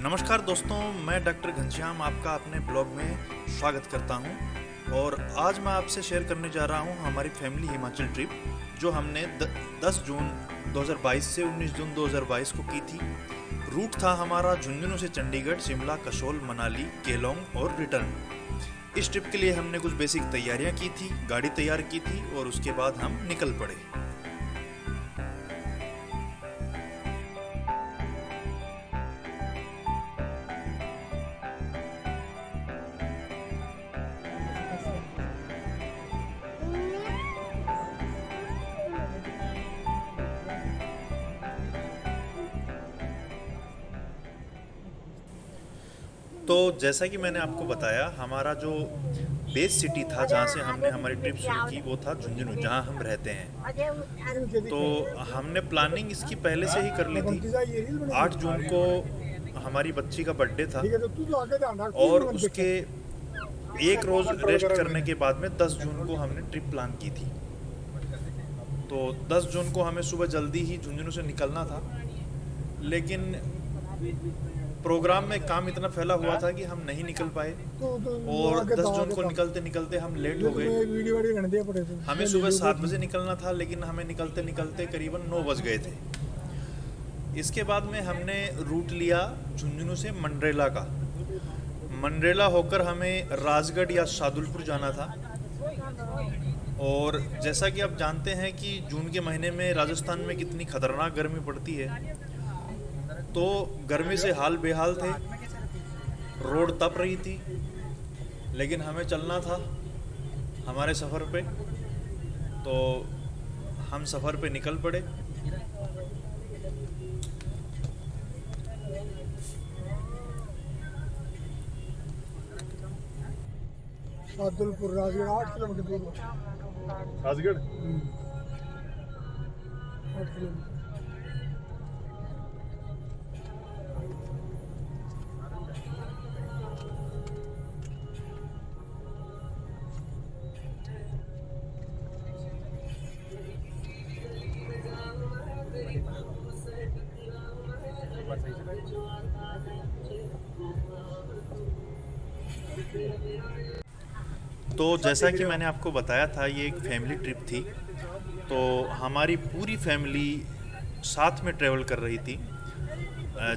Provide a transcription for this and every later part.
नमस्कार दोस्तों, मैं डॉक्टर घनश्याम आपका अपने ब्लॉग में स्वागत करता हूं। और आज मैं आपसे शेयर करने जा रहा हूं हमारी फैमिली हिमाचल ट्रिप जो हमने 10 जून 2022 से 19 जून 2022 को की थी। रूट था हमारा झुंझुनू से चंडीगढ़, शिमला, कसोल, मनाली, केलोंग और रिटर्न। इस ट्रिप के लिए हमने कुछ बेसिक तैयारियां की थी, गाड़ी तैयार की थी और उसके बाद हम निकल पड़े। तो जैसा कि मैंने आपको बताया, हमारा जो बेस सिटी था जहाँ से हमने हमारी ट्रिप शुरू की वो था झुंझुनू, जहाँ हम रहते हैं। तो हमने प्लानिंग इसकी पहले से ही कर ली थी। 8 जून को हमारी बच्ची का बर्थडे था और उसके एक रोज़ रेस्ट करने के बाद में 10 जून को हमने ट्रिप प्लान की थी। तो 10 जून को हमें सुबह जल्दी ही झुंझुनू से निकलना था, लेकिन प्रोग्राम में काम इतना फैला हुआ था कि हम नहीं निकल पाए और 10 जून को निकलते निकलते हम लेट हो गए। हमें सुबह 7 बजे निकलना था, लेकिन हमें निकलते निकलते करीबन 9 बज गए थे। इसके बाद में हमने रूट लिया झुंझुनू से मंड्रेला का। मंड्रेला होकर हमें राजगढ़ या शादुलपुर जाना था। और जैसा कि आप जानते हैं कि जून के महीने में राजस्थान में कितनी खतरनाक गर्मी पड़ती है, तो गर्मी से हाल बेहाल थे। रोड तप रही थी, लेकिन हमें चलना था हमारे सफ़र पे। तो हम सफ़र पे निकल पड़े। शादुलपुर राजगढ़ 8 किलोमीटर दूर। राजगढ़ 8 किलोमीटर। तो जैसा कि मैंने आपको बताया था, ये एक फैमिली ट्रिप थी। तो हमारी पूरी फैमिली साथ में ट्रैवल कर रही थी,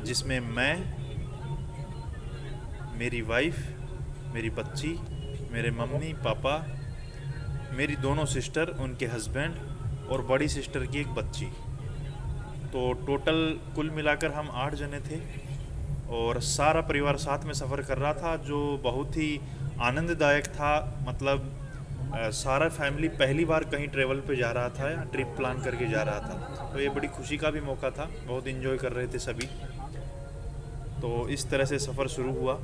जिसमें मैं, मेरी वाइफ, मेरी बच्ची, मेरे मम्मी पापा, मेरी दोनों सिस्टर, उनके हस्बैंड और बड़ी सिस्टर की एक बच्ची। तो टोटल कुल मिलाकर हम 8 जने थे और सारा परिवार साथ में सफ़र कर रहा था, जो बहुत ही आनंददायक था। मतलब सारा फैमिली पहली बार कहीं ट्रैवल पे जा रहा था या ट्रिप प्लान करके जा रहा था, तो ये बड़ी खुशी का भी मौका था। बहुत इन्जॉय कर रहे थे सभी। तो इस तरह से सफ़र शुरू हुआ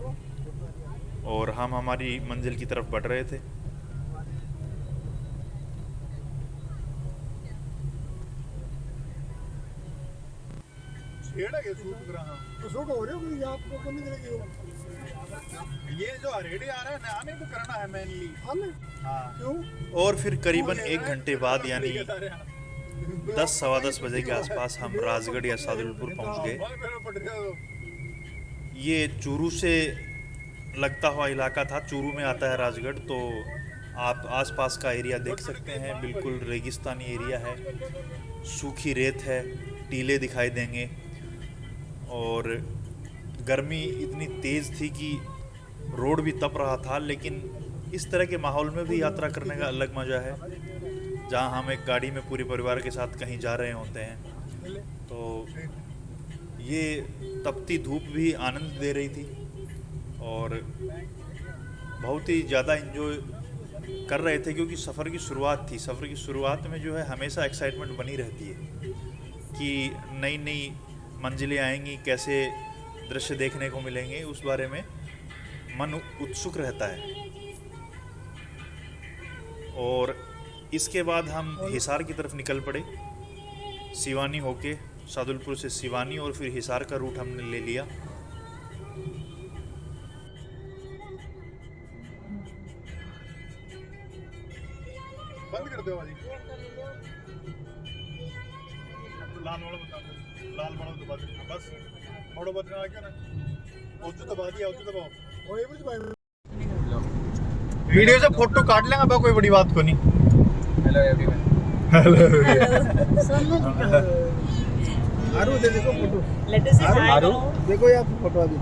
और हम हमारी मंजिल की तरफ बढ़ रहे थे। तो शूट हो रही होगी, आपको कम नहीं लगेगी। ये जो रेडी आ रहा है ना, हमें तो करना है मेनली। हाँ, क्यों? और फिर करीबन 1 घंटे बाद यानी 10 सवा 10 बजे के आसपास हम राजगढ़ या शादुलपुर पहुंच गए। ये चूरू से लगता हुआ इलाका था। चूरू में आता है राजगढ़। तो आप आसपास का एरिया देख सकते हैं, बिल्कुल रेगिस्तानी एरिया है, सूखी रेत है, टीले दिखाई देंगे। और गर्मी इतनी तेज़ थी कि रोड भी तप रहा था, लेकिन इस तरह के माहौल में भी यात्रा करने का अलग मज़ा है, जहाँ हम एक गाड़ी में पूरे परिवार के साथ कहीं जा रहे होते हैं। तो ये तपती धूप भी आनंद दे रही थी और बहुत ही ज़्यादा इन्जॉय कर रहे थे, क्योंकि सफ़र की शुरुआत थी। सफ़र की शुरुआत में जो है हमेशा एक्साइटमेंट बनी रहती है कि नई नई मंजिलें आएंगी, कैसे दृश्य देखने को मिलेंगे, उस बारे में मन उत्सुक रहता है। और इसके बाद हम हिसार की तरफ निकल पड़े, सिवानी होके। शादुलपुर से सिवानी और फिर हिसार का रूट हमने ले लिया। बंद कर दो भाजी। लाल वाला बता दो, लाल वाला तो बस बस मोड़ो बदलना क्या ना। उच्च दबा दिया, उच्च दबाओ। वही कुछ भाई वीडियो से फोटो काट लेंगे बा, कोई बड़ी बात को नहीं। Hello everyone. आरू दे देखो फोटो लड्डू से हाय आरू? करो। देखो यार फोटो अभी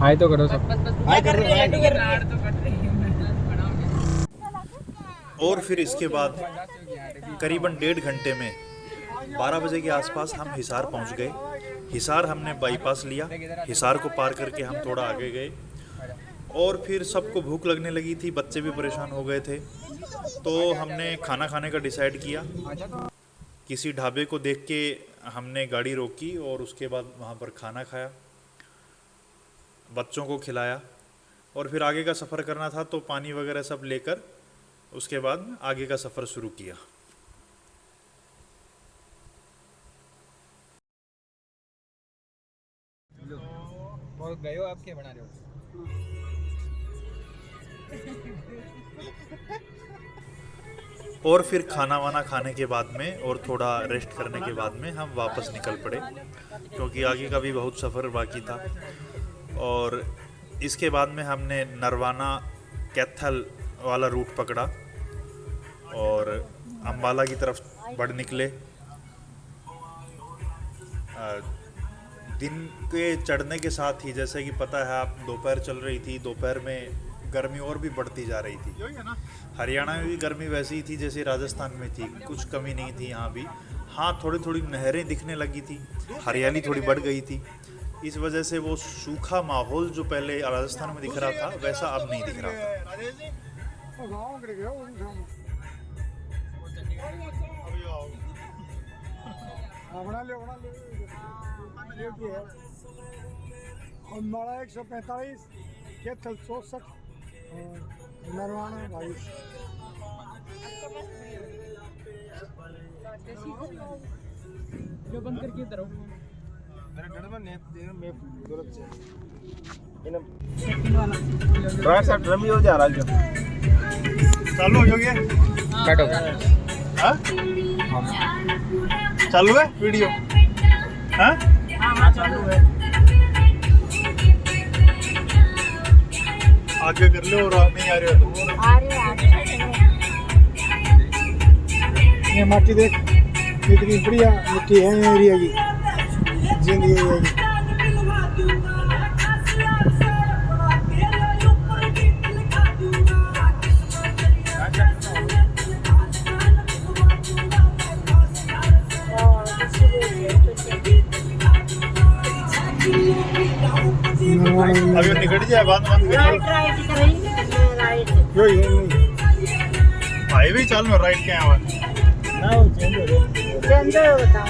हाय तो करो सब। मैं कर रही हूँ, लड्डू कर रही हूँ। और फिर इसके बाद करीबन 1.5 घंटे में 12 बजे के आसपास हम हिसार पहुंच गए। हिसार हमने बाईपास लिया, हिसार को पार करके हम थोड़ा आगे गए और फिर सबको भूख लगने लगी थी, बच्चे भी परेशान हो गए थे, तो हमने खाना खाने का डिसाइड किया। किसी ढाबे को देख के हमने गाड़ी रोकी और उसके बाद वहाँ पर खाना खाया, बच्चों को खिलाया और फिर आगे का सफ़र करना था तो पानी वगैरह सब लेकर उसके बाद आगे का सफ़र शुरू किया। बहुत गए हो, आप क्या बना रहे हो? और फिर खाना वाना खाने के बाद में और थोड़ा रेस्ट करने के बाद में हम वापस निकल पड़े, क्योंकि आगे का भी बहुत सफ़र बाकी था। और इसके बाद में हमने नरवाना कैथल वाला रूट पकड़ा और अम्बाला की तरफ बढ़ निकले। दिन के चढ़ने के साथ ही, जैसे कि पता है आप, दोपहर चल रही थी, दोपहर में गर्मी और भी बढ़ती जा रही थी। हरियाणा में भी गर्मी वैसी ही थी जैसे राजस्थान में थी, कुछ कमी नहीं थी यहाँ भी। हाँ, थोड़ी थोड़ी नहरें दिखने लगी थी, हरियाली थोड़ी बढ़ गई थी। इस वजह से वो सूखा माहौल जो पहले राजस्थान में दिख रहा था वैसा अब नहीं दिख रहा था। गाँव के गया वो बना ले ये भी है। और माड़ा 145, कैथल 64 और नरवाना 22। जो बंद करके इधर आओ। ड्राइवर साहब ड्रम ही हो जा रहा है। चालू हो गया? कट हो गया। हाँ? चालू है वीडियो? हाँ? हाँ चालू है। आगे कर लो और नहीं आ रहे हो तो। आ रहे ये माटी देख कितनी बढ़िया मिट्टी है एरिया की, जिंदगी एरिया की। अभी निकट जाए बात बंद राइट करिए। राइट करेंगे, राइट यो ये नहीं हाईवे चालू है, राइट क्या है? ना वो चेंज हो गया। चेंज हो बताओ।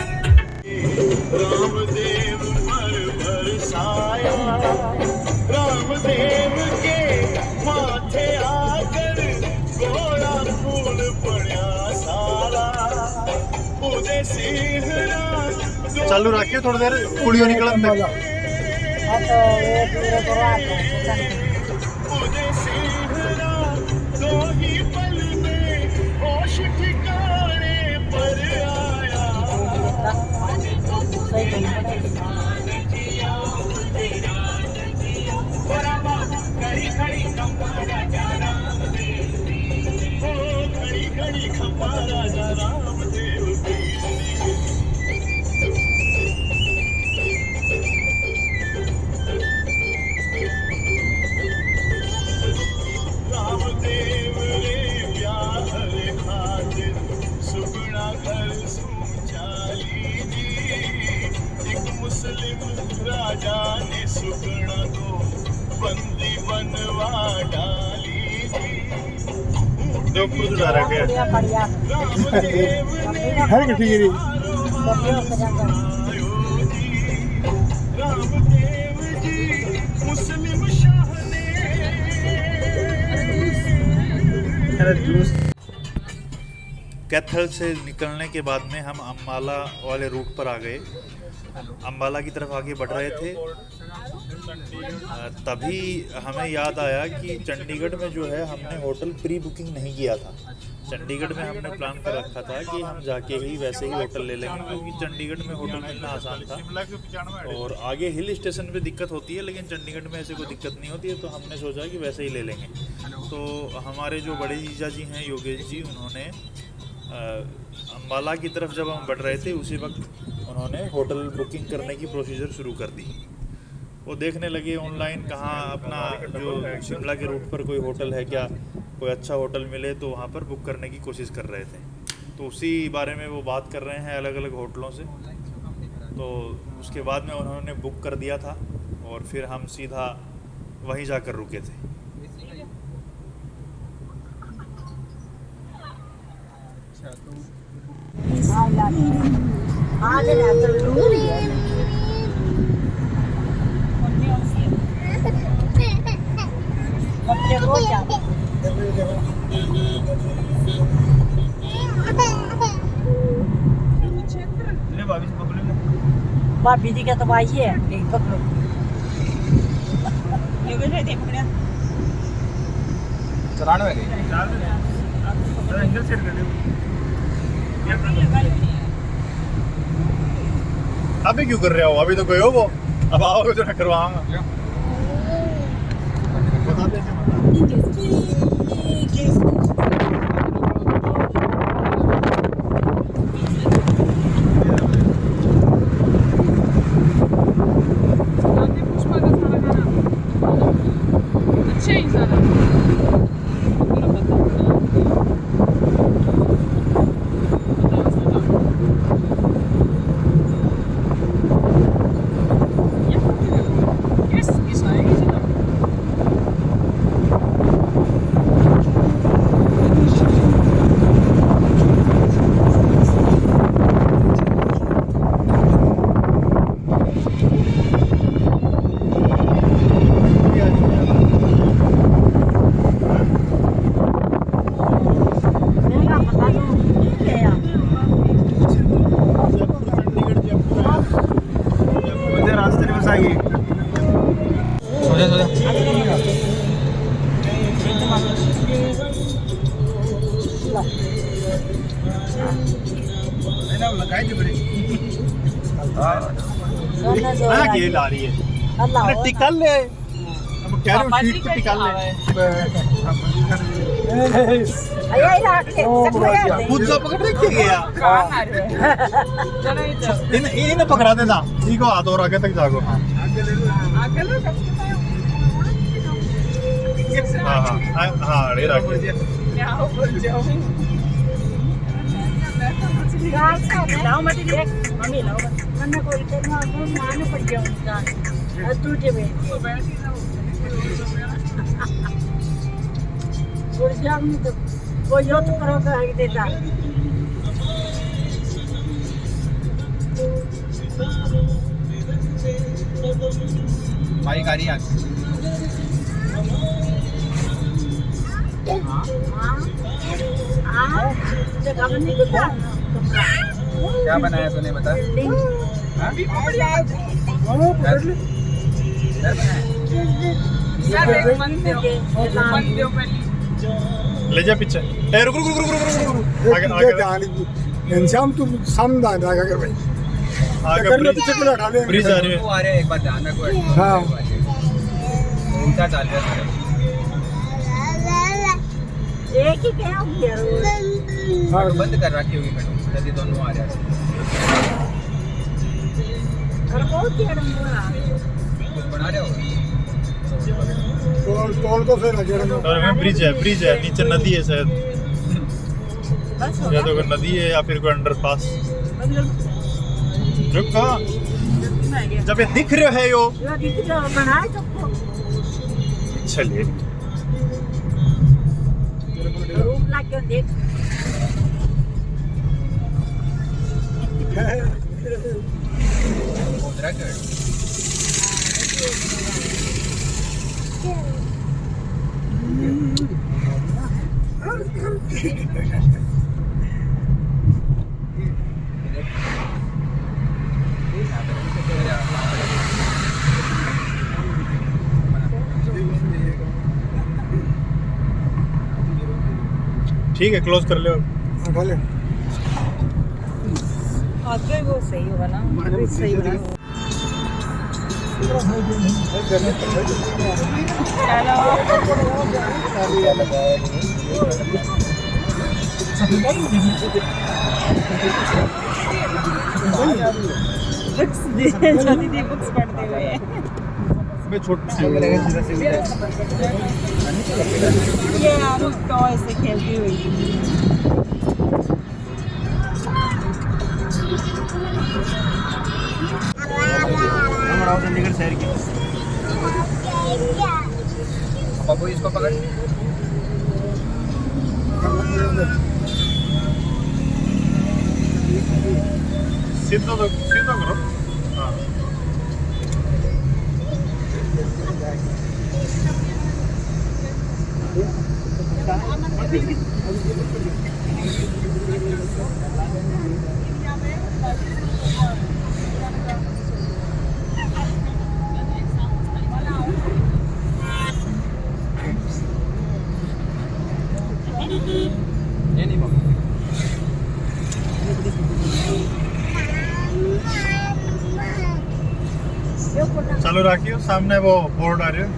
रामदेव पर बरसाया, रामदेव के माथे आकर गोला फूल पड़ा सारा, उदे सिंहरा। चालू रखिए थोड़ी देर, कुड़ियों निकलन दे। हाँ तो ये पूरे करवा दो। उदे सिंहरा दो ही पल में होश ठिकाने पर आया। सही नहीं पड़ेगी। खड़ी खड़ी खंपा राजा रामदेव की, ओ खड़ी खड़ी खंपा राजा रामदेव की। रामदेव रे ब्याह रे खातिर सुगना घर सूचाली जी, एक मुस्लिम राजा ने सुगना को बंदी बनवा डाली जी। जो खुद जा रहा है बढ़िया बढ़िया। हर किसी की रामदेव जी मुस्लिम शाह ने। कैथल से निकलने के बाद में हम अम्बाला वाले रूट पर आ गए। अम्बाला की तरफ आगे बढ़ रहे थे, तभी हमें याद आया कि चंडीगढ़ में जो है हमने होटल प्री बुकिंग नहीं किया था, चंडीगढ़ में हमने प्लान कर रखा था कि हम जाके ही वैसे ही होटल ले लेंगे, क्योंकि चंडीगढ़ में होटल मिलना आसान था और आगे हिल स्टेशन पे दिक्कत होती है, लेकिन चंडीगढ़ में ऐसे कोई दिक्कत नहीं होती है। तो हमने सोचा कि वैसे ही ले लेंगे। तो हमारे जो बड़े जीजा जी हैं योगेश जी, उन्होंने अम्बाला की तरफ जब हम बढ़ रहे थे उसी वक्त उन्होंने होटल बुकिंग करने की प्रोसीजर शुरू कर दी। वो देखने लगे ऑनलाइन कहाँ अपना जो शिमला के रूट पर कोई होटल है क्या, कोई अच्छा होटल मिले तो वहाँ पर बुक करने की कोशिश कर रहे थे। तो उसी बारे में वो बात कर रहे हैं अलग अलग होटलों से। तो उसके बाद में उन्होंने बुक कर दिया था और फिर हम सीधा वहीं जाकर रुके थे। अच्छा तो हाँ ले ना तो दूर ही है बच्चे को क्या भाभी जी का तो भाई है एक पकड़ो ये भी नहीं देखना 94 गई। एंगल सेट कर दो। अभी क्यों कर रहे हो? अभी तो गए हो वो, अब आओगे तो मैं करवाऊंगा। बता दीजिए अच्छा इंसान है। ये ला रही है अल्लाह टिकल ले। अब कह रहे हो शीट पे टिकल ले। अरे राके खुद से पकड़ रखे गया। इन पकड़ा देना। ठीक हो, हाथ और आगे तक जागो। हाँ हाँ अरे राके लाओ मत देख मम्मी लाओ वरना कोई तो मान पड़ गया उनका टूटे में और जाम तो वो यो तो करोगा है देता बाइक आ रही है। क्या बनाया तूने बता? ले जा पीछे। रुक रुक रुक रुक रुक आगे आगे घनश्याम तू सामने आ जा कर भाई आगे कर लो तो चक्कर हटा ले ब्रिज आ रही है। वो आ रहे हैं, एक बार ध्यान रखो। हाँ। उल्टा चाल रहा है। एक ही क्या हो गया हाँ बंद कर रखी होगी मैडम, जल्दी दोनों आ रहे हैं। और बहुत ही अड़ंगा कुछ बना रहे हो? टोल तो फिर अजर और में ब्रिज है नीचे नदी है शायद, बस हो या गया तो कोई नदी है या फिर कोई अंडरपास। रुको जब ये दिख रहे है यो यो दिख रहा बनाए तो चलिए रूप ला के देख उत्तराखंड ठीक है, क्लोज कर लो। उठा ले। आगे वो सही होगा ना, अभी सही बना। बुक्स दे बुक्स पढ़ते हुए ये आरुष टॉय से खेलती हुई। चंडीगढ़ शहर की बाबू इसको पकड़। सीधा करो। हाँ। ये नहीं बाबू। चालू रखियो, सामने वो बोर्ड आ रही है।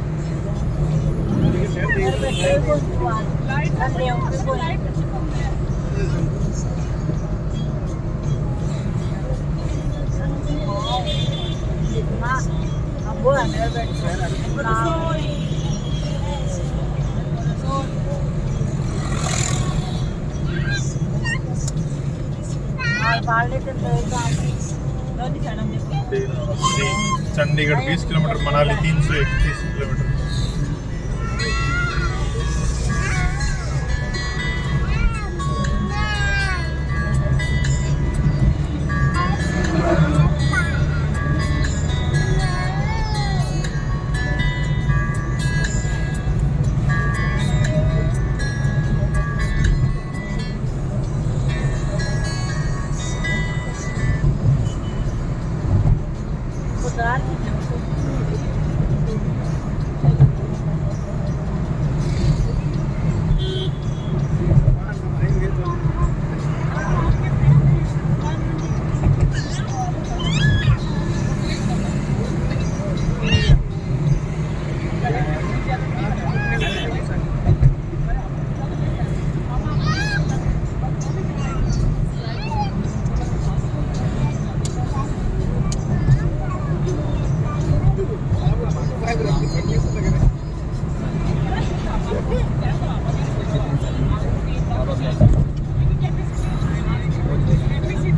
Chandigarh 20 kilometre, Manali 331 kilometre.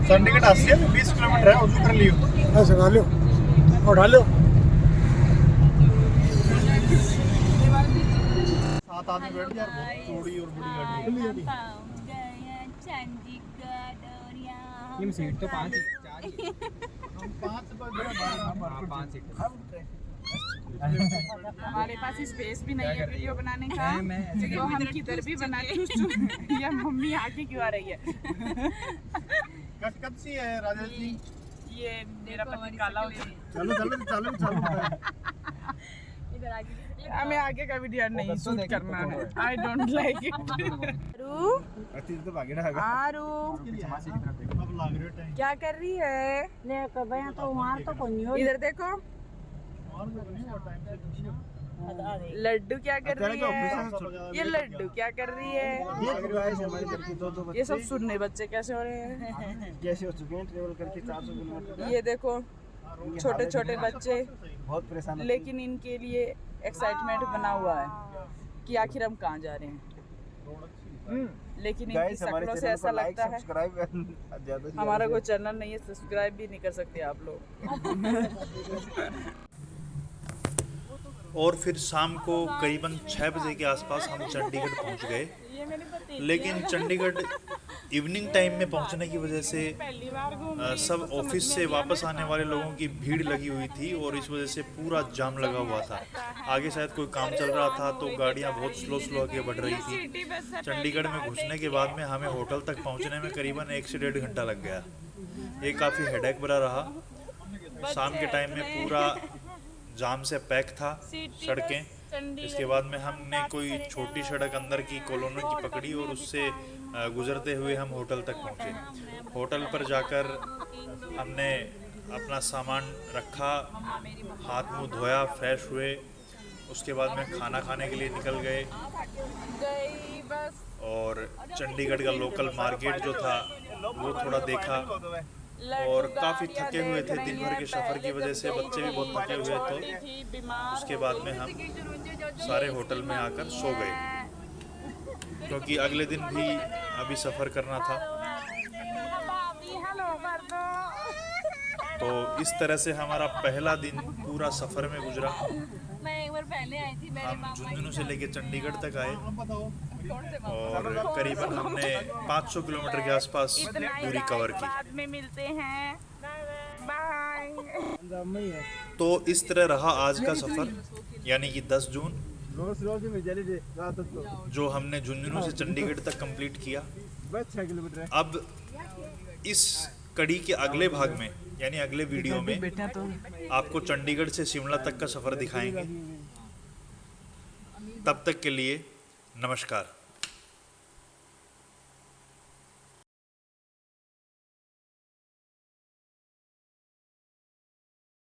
चंडीगढ़ 80 में 20 किलोमीटर है, उधर कर लियो। ऐसे खा लो और ढालो। 7 आदमी बैठ यार, बहुत चौड़ी और बड़ी गाड़ी है। ये सीट तो 5 4 ही। 5 सीट। हमारे पास स्पेस भी नहीं है वीडियो बनाने का, तो हम किधर भी बना लें। या मम्मी आगे क्यों आ रही है? कब सी है राजेश जी? ये मेरा पति काला हो गया। चलो हमें आगे का वीडियो नहीं शूट करना है। I don't like it. Aaru क्या कर रही है? इधर देखो, लड्डू क्या कर रही है? ये लड्डू क्या कर रही है? ये सब सुनने बच्चे कैसे हो रहे हैं? कैसे हो चुके हैं ट्रेवल करके 400 किलोमीटर। ये देखो छोटे छोटे बच्चे, बहुत परेशान है। लेकिन इनके लिए एक्साइटमेंट बना हुआ है कि आखिर हम कहाँ जा रहे हैं। लेकिन इनकी शक्लों से ऐसा लगता है हमारा कोई चैनल नहीं है, सब्सक्राइब भी नहीं कर सकते आप लोग। और फिर शाम को करीबन 6 बजे के आसपास हम चंडीगढ़ पहुंच गए। लेकिन चंडीगढ़ इवनिंग टाइम में पहुंचने की वजह से सब ऑफिस से वापस आने वाले लोगों की भीड़ लगी हुई थी और इस वजह से पूरा जाम लगा हुआ था। आगे शायद कोई काम चल रहा था तो गाड़ियां बहुत स्लो आगे बढ़ रही थी। चंडीगढ़ में घुसने के बाद में हमें होटल तक पहुंचने में करीबन 1 से 1.5 घंटा लग गया। ये काफ़ी हेडेक भरा रहा। शाम के टाइम में पूरा जाम से पैक था सड़कें। इसके बाद में हमने कोई छोटी सड़क अंदर की कॉलोनी की पकड़ी और उससे गुजरते हुए हम होटल तक पहुंचे। होटल पर जाकर हमने अपना सामान रखा, हाथ मुंह धोया, फ्रेश हुए। उसके बाद में खाना खाने के लिए निकल गए और चंडीगढ़ का लोकल मार्केट जो था वो थोड़ा देखा। और काफ़ी थके हुए थे दिन भर के सफ़र की वजह से, बच्चे भी बहुत थके हुए थे। उसके बाद में हम सारे होटल में आकर सो गए क्योंकि अगले दिन भी अभी सफ़र करना था। तो इस तरह से हमारा पहला दिन पूरा सफ़र में गुजरा। मैं एक बार पहले आई थी, मेरे हम झुंझुनू से लेके चंडीगढ़ तक आए और करीबन हमने 500 किलोमीटर के आसपास दूरी कवर की। बाद में मिलते हैं, बाय। तो इस तरह रहा आज का सफ़र, यानी कि 10 जून जो हमने झुंझुनू से चंडीगढ़ तक कंप्लीट किया। बस 6 किलोमीटर है। अब इस कड़ी के अगले भाग में यानी अगले वीडियो में आपको चंडीगढ़ से शिमला तक का सफ़र दिखाएंगे। तब तक के लिए नमस्कार।